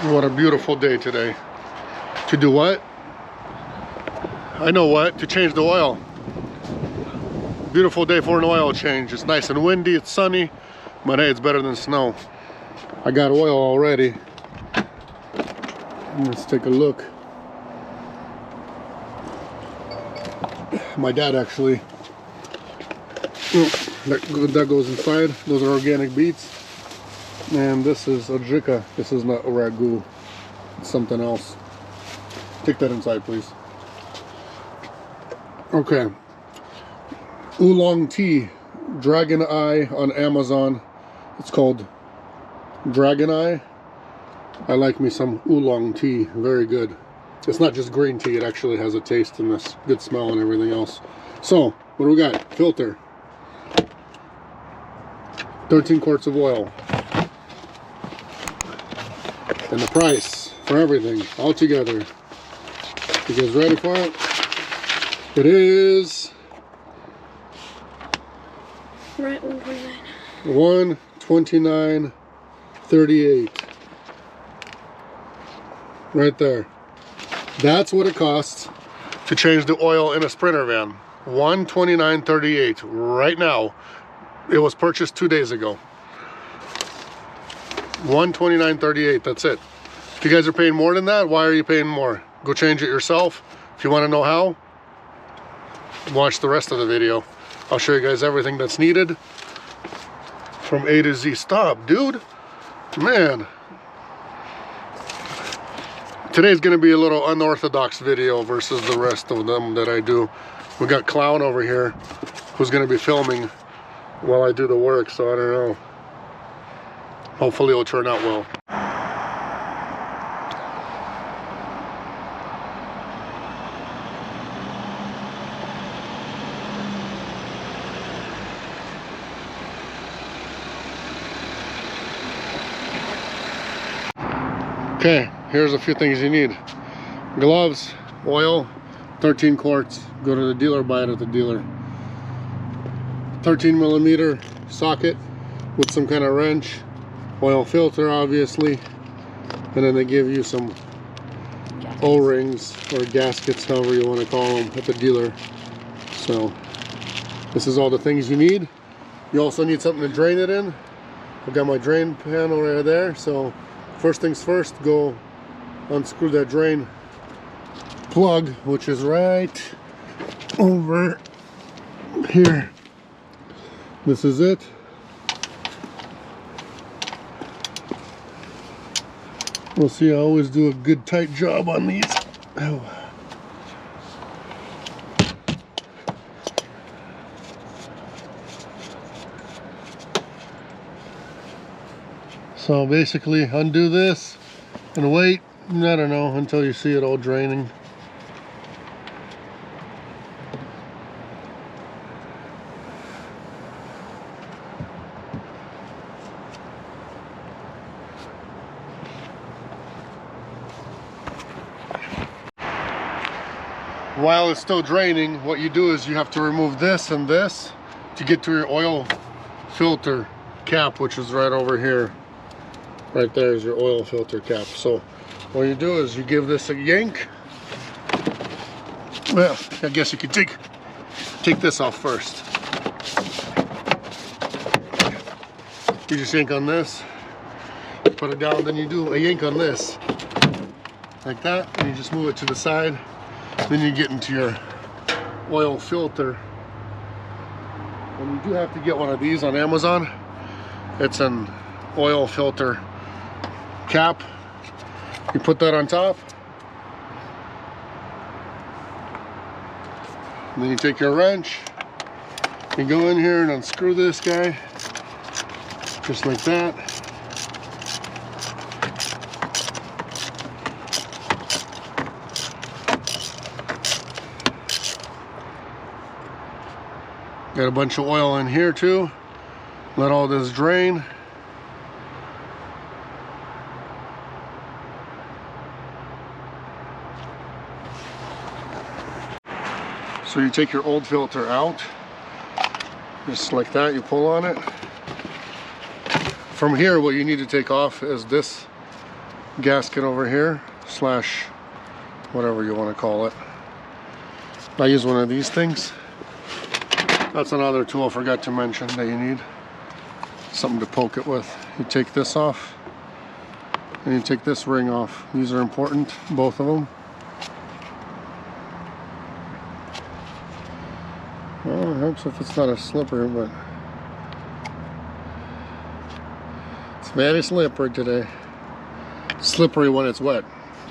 What a beautiful day today. To do what? I know what, to change the oil. Beautiful day for an oil change. It's nice and windy, it's sunny, but hey, it's better than snow. I got oil already. Let's take a look. My dad actually, that goes inside. Those are organic beets. And this is adjika. This is not a ragu. It's something else. Take that inside, please. Okay. Oolong tea. Dragon Eye on Amazon. It's called Dragon Eye. I like me some oolong tea. Very good. It's not just green tea. It actually has a taste and this good smell and everything else. So, what do we got? Filter. 13 quarts of oil. And the price for everything all together. You guys ready for it? It is right, $129.38. Right there. That's what it costs to change the oil in a Sprinter van. $129.38 right now. It was purchased 2 days ago. $129.38, that's it. If you guys are paying more than that, why are you paying more? Go change it yourself. If you want to know how, watch the rest of the video. I'll show you guys everything that's needed from A to Z. Stop, dude. Man. Today's going to be a little unorthodox video versus the rest of them that I do. We got Clown over here who's going to be filming while I do the work, so I don't know. Hopefully it'll turn out well. Okay, here's a few things you need. Gloves, oil, 13 quarts. Go to the dealer, buy it at the dealer. 13mm socket with some kind of wrench. Oil filter, obviously. And then they give you some O-rings or gaskets, however you want to call them, at the dealer. So, this is all the things you need. You also need something to drain it in. I've got my drain panel right there, so first things first, go unscrew that drain plug, which is right over here. This is it. We'll see, I always do a good tight job on these. Oh. So basically undo this and wait, I don't know, until you see it all draining. While it's still draining, what you do is you have to remove this and this to get to your oil filter cap, which is right over here. Right there is your oil filter cap. So what you do is you give this a yank. Well, I guess you could take this off first. You just yank on this, put it down, then you do a yank on this. Like that, and you just move it to the side. Then you get into your oil filter. And you do have to get one of these on Amazon. It's an oil filter cap. You put that on top. And then you take your wrench. You go in here and unscrew this guy. Just like that. Got a bunch of oil in here too. Let all this drain. So you take your old filter out, just like that, you pull on it. From here, what you need to take off is this gasket over here, slash whatever you want to call it. I use one of these things. That's another tool I forgot to mention that you need. Something to poke it with. You take this off and you take this ring off. These are important, both of them. Well, it helps if it's not a slipper, but it's very slippery today. Slippery when it's wet.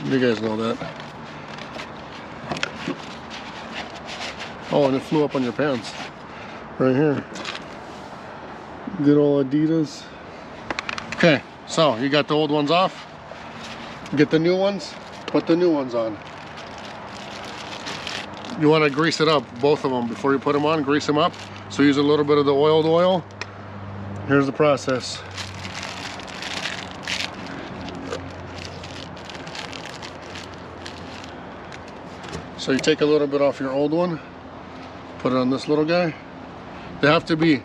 You guys know that. Oh, and it flew up on your pants. Right here. Good old Adidas. Okay, so you got the old ones off. Get the new ones. Put the new ones on. You want to grease it up, both of them, before you put them on. Grease them up. So use a little bit of the oiled oil. Here's the process. So you take a little bit off your old one, put it on this little guy. They have to be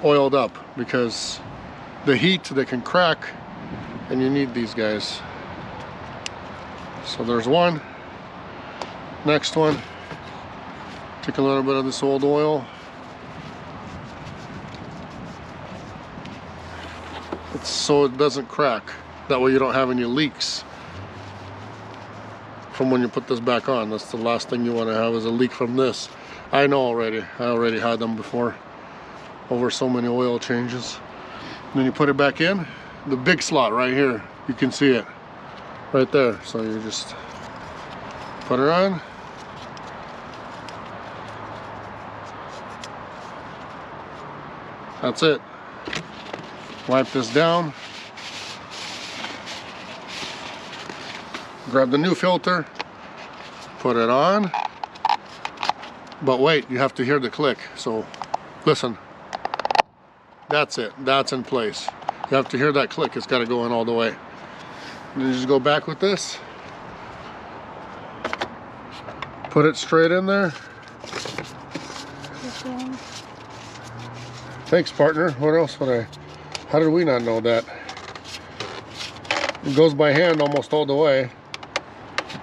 oiled up because the heat, they can crack, and you need these guys. So there's one. Next one. Take a little bit of this old oil. It's so it doesn't crack. That way you don't have any leaks from when you put this back on. That's the last thing you want to have, is a leak from this. I know already. I already had them before over so many oil changes. And then you put it back in. The big slot right here. You can see it right there. So you just put it on. That's it. Wipe this down. Grab the new filter. Put it on. But wait, you have to hear the click. So listen. That's it. That's in place. You have to hear that click. It's got to go in all the way. And then you just go back with this. Put it straight in there. Thanks, partner. What else would I? How did we not know that? It goes by hand almost all the way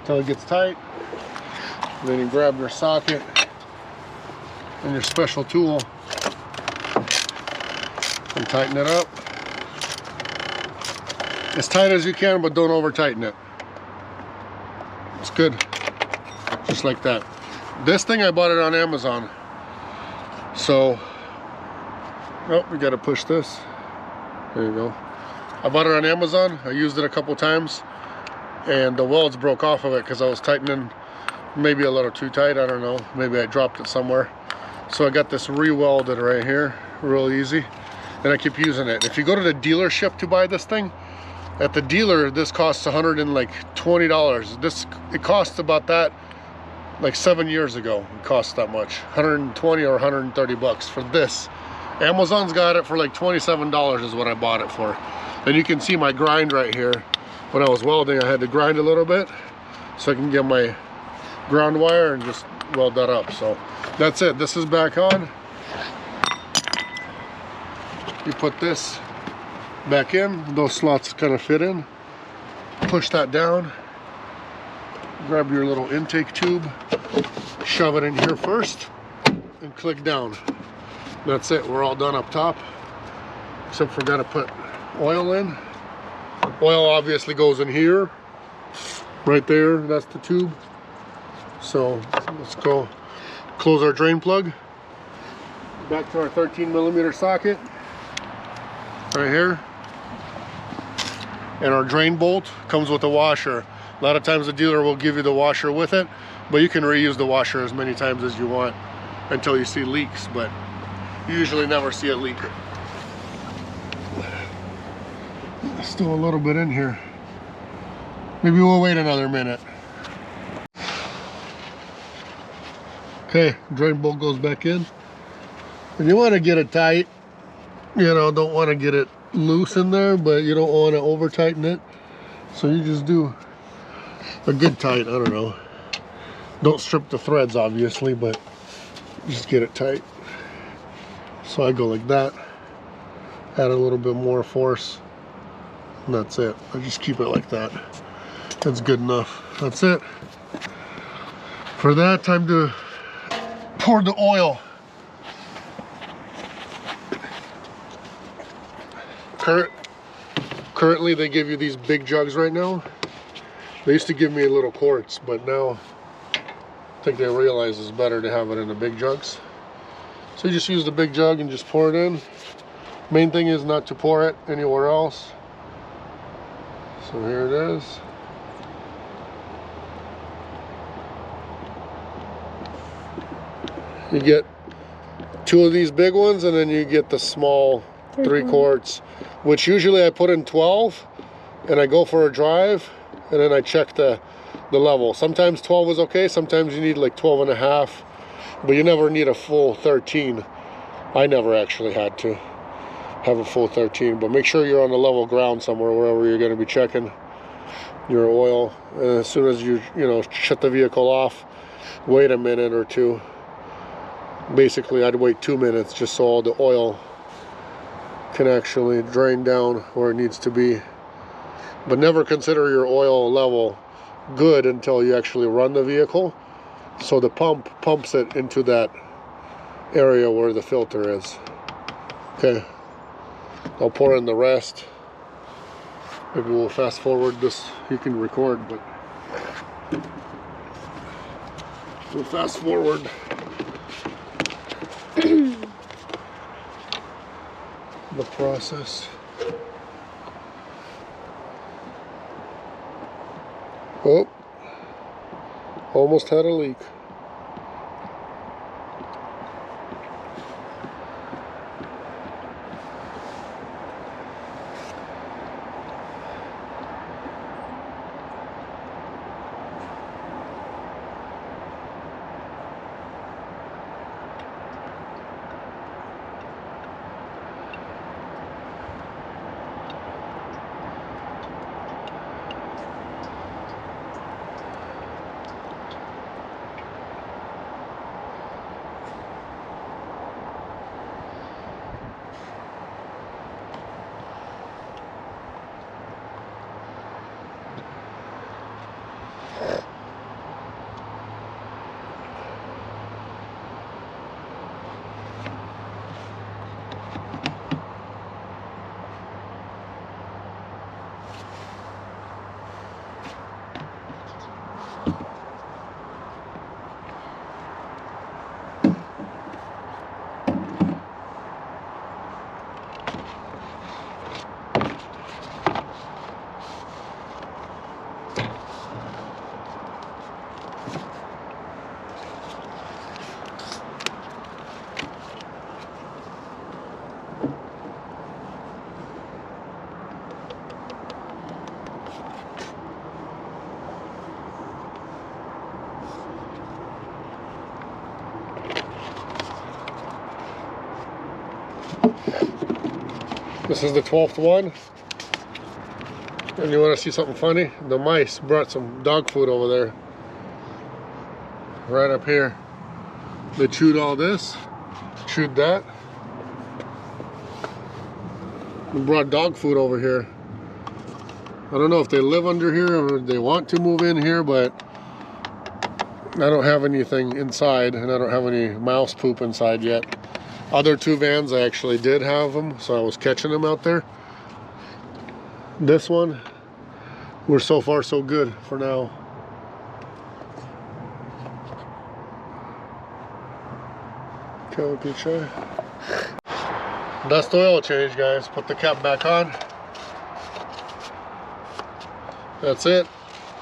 until it gets tight. And then you grab your socket and your special tool and tighten it up as tight as you can, but don't over tighten it. It's good, just like that. This thing, I bought it on Amazon. So oh, we gotta push this. There you go. I bought it on Amazon. I used it a couple times and the welds broke off of it because I was tightening maybe a little too tight. I don't know, maybe I dropped it somewhere. So I got this re-welded right here, real easy, and I keep using it. If you go to the dealership to buy this thing, at the dealer this costs $120. This, it cost about that like 7 years ago. It cost that much, 120 or 130 bucks for this. Amazon's got it for like $27 is what I bought it for. And you can see my grind right here. When I was welding, I had to grind a little bit so I can get my ground wire and just weld that up. So that's it. This is back on. You put this back in. Those slots kind of fit in. Push that down. Grab your little intake tube. Shove it in here first and click down. That's it. We're all done up top, except for gotta put oil in. Oil obviously goes in here, right there. That's the tube. So let's go close our drain plug. Back to our 13mm socket right here. And our drain bolt comes with a washer. A lot of times the dealer will give you the washer with it, but you can reuse the washer as many times as you want until you see leaks, but you usually never see a leak. Still a little bit in here. Maybe we'll wait another minute. Okay, drain bolt goes back in. And you want to get it tight. You know, don't want to get it loose in there, but you don't want to over tighten it. So you just do a good tight, I don't know. Don't strip the threads obviously, but just get it tight. So I go like that, add a little bit more force, And that's it. I just keep it like that. That's good enough. That's it. For that, time to pour the oil. Currently they give you these big jugs right now. They used to give me little quarts, but now I think they realize it's better to have it in the big jugs. So you just use the big jug and just pour it in. Main thing is not to pour it anywhere else. So here it is. You get 2 of these big ones, and then you get the small 3 quarts, which usually I put in 12, and I go for a drive, and then I check the level. Sometimes 12 is okay, sometimes you need like 12 and a half, but you never need a full 13. I never actually had to have a full 13, but make sure you're on the level ground somewhere, wherever you're going to be checking your oil. And as soon as you shut the vehicle off, wait a minute or two. Basically, I'd wait 2 minutes just so all the oil can actually drain down where it needs to be. But never consider your oil level good until you actually run the vehicle. So the pump pumps it into that area where the filter is. Okay, I'll pour in the rest. Maybe we'll fast forward this. You can record, but we'll fast forward. The process. Oh, almost had a leak. This is the 12th one. And you want to see something funny? The mice brought some dog food over there. Right up here. They chewed all this, chewed that. And brought dog food over here. I don't know if they live under here or they want to move in here, but I don't have anything inside, and I don't have any mouse poop inside yet. Other 2 vans, I actually did have them, so I was catching them out there. This one, we're so far so good for now. That's the oil change, guys. Put the cap back on. That's it.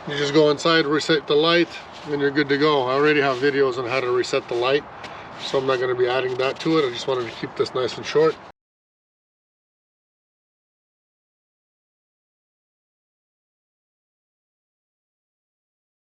You just go inside, reset the light, and you're good to go. I already have videos on how to reset the light, so I'm not going to be adding that to it. I just wanted to keep this nice and short.